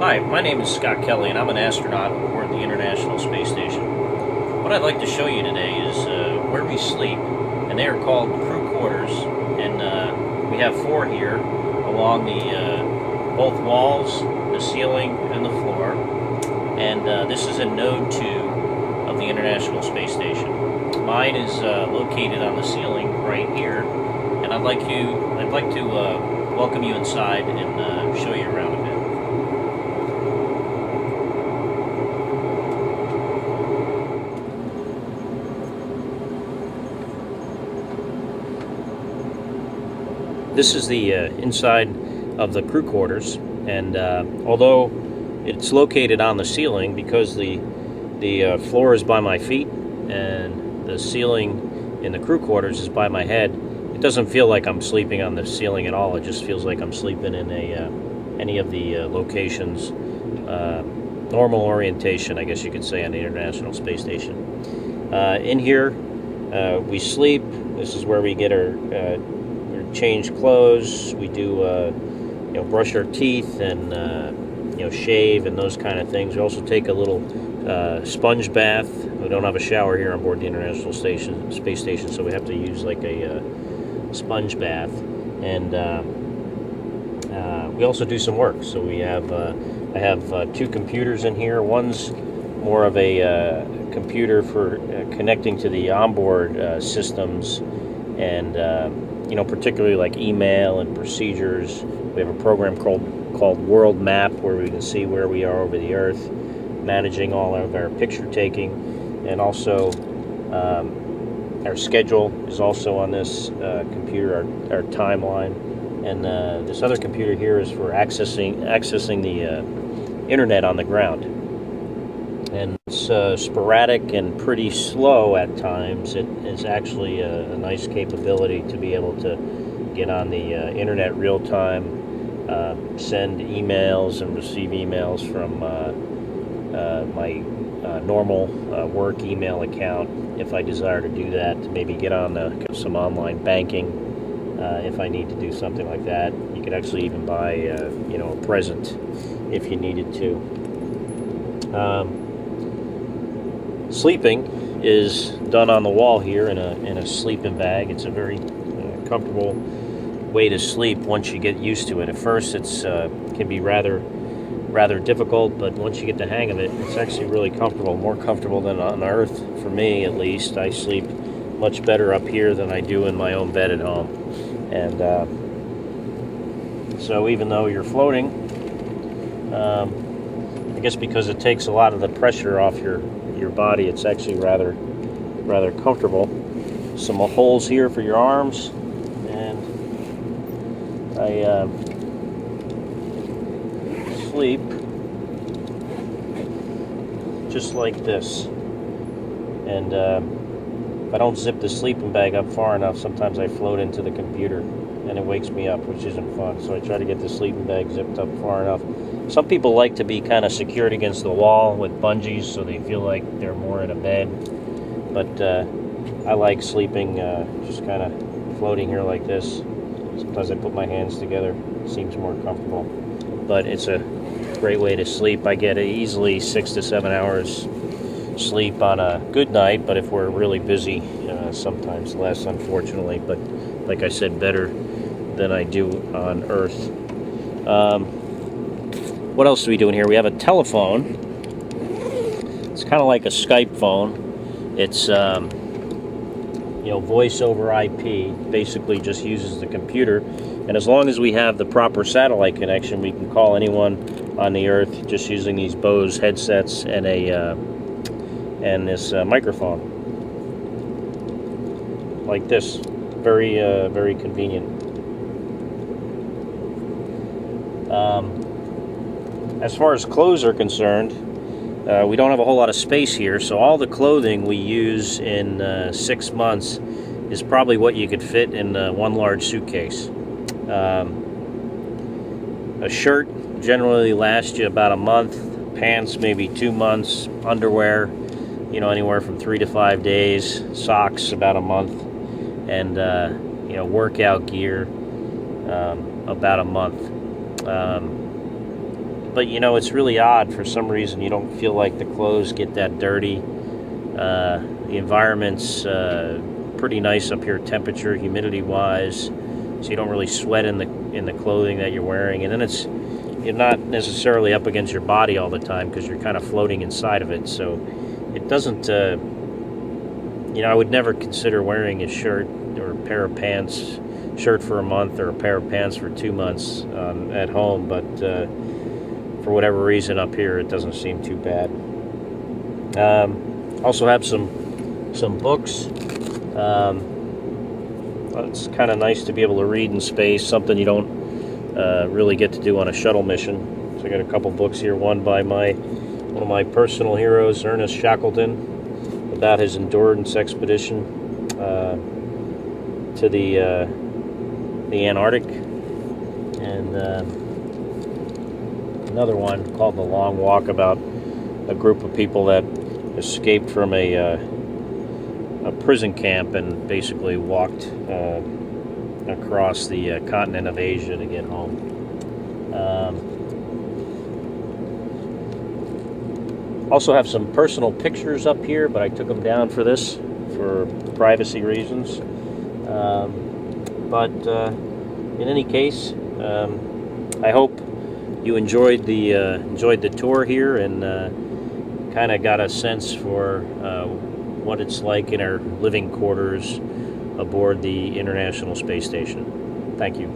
Hi, my name is Scott Kelly, and I'm an astronaut aboard the International Space Station. What I'd like to show you today is where we sleep, and they are called crew quarters. And we have four here along the both walls, the ceiling, and the floor. And this is in Node 2 of the International Space Station. Mine is located on the ceiling right here, and I'd like to welcome you inside and show you around a bit. This is the inside of the crew quarters, and although it's located on the ceiling, because the floor is by my feet and the ceiling in the crew quarters is by my head, it doesn't feel like I'm sleeping on the ceiling at all. It just feels like I'm sleeping in any of the locations, normal orientation, I guess you could say, on the International Space Station. In here, we sleep. This is where we get our change clothes. We do brush our teeth and shave and those kind of things. We also take a little sponge bath. We don't have a shower here on board the International Space Station, so we have to use like a sponge bath. And we also do some work. So we have I have two computers in here. One's more of a computer for connecting to the onboard systems, and particularly like email and procedures. We have a program called World Map, where we can see where we are over the Earth, managing all of our picture taking, and also our schedule is also on this computer, our timeline. And this other computer here is for accessing the internet on the ground. And it's sporadic and pretty slow at times. It is actually a nice capability to be able to get on the internet real time, send emails and receive emails from my normal work email account if I desire to do that, to maybe get on some online banking if I need to do something like that. You could actually even buy a present if you needed to. Sleeping is done on the wall here in a sleeping bag. It's a very comfortable way to sleep once you get used to it. At first, it's can be rather difficult, but once you get the hang of it, it's actually really comfortable. More comfortable than on Earth, for me at least. I sleep much better up here than I do in my own bed at home. And so even though you're floating, I guess because it takes a lot of the pressure off your body, it's actually rather comfortable. Some holes here for your arms, and I sleep just like this. And if I don't zip the sleeping bag up far enough, sometimes I float into the computer and it wakes me up, which isn't fun. So I try to get the sleeping bag zipped up far enough. Some people like to be kind of secured against the wall with bungees, so they feel like they're more in a bed. But I like sleeping just kind of floating here like this. Sometimes I put my hands together. It seems more comfortable. But it's a great way to sleep. I get easily 6 to 7 hours sleep on a good night, but if we're really busy, sometimes less, unfortunately. But like I said, better than I do on Earth. What else do we do in here? We have a telephone. It's kind of like a Skype phone. It's voice over IP. Basically just uses the computer, and as long as we have the proper satellite connection, we can call anyone on the Earth just using these Bose headsets and this microphone like this. Very very convenient. As far as clothes are concerned, we don't have a whole lot of space here, so all the clothing we use in 6 months is probably what you could fit in one large suitcase. A shirt generally lasts you about a month, pants maybe 2 months, underwear, anywhere from 3 to 5 days, socks about a month, and workout gear about a month. But you know, it's really odd. For some reason, you don't feel like the clothes get that dirty. The environment's pretty nice up here, temperature, humidity-wise, so you don't really sweat in the clothing that you're wearing. And then you're not necessarily up against your body all the time because you're kind of floating inside of it. So it doesn't. I would never consider wearing a shirt or a pair of pants, shirt for a month or a pair of pants for 2 months at home, but for whatever reason up here it doesn't seem too bad. Also have some books. It's kind of nice to be able to read in space, something you don't really get to do on a shuttle mission. So I got a couple books here, one by one of my personal heroes, Ernest Shackleton, about his endurance expedition to the Antarctic, and another one called The Long Walk, about a group of people that escaped from a prison camp and basically walked across the continent of Asia to get home. Also have some personal pictures up here, but I took them down for this for privacy reasons. But in any case, I hope you enjoyed the tour here and kind of got a sense for what it's like in our living quarters aboard the International Space Station. Thank you.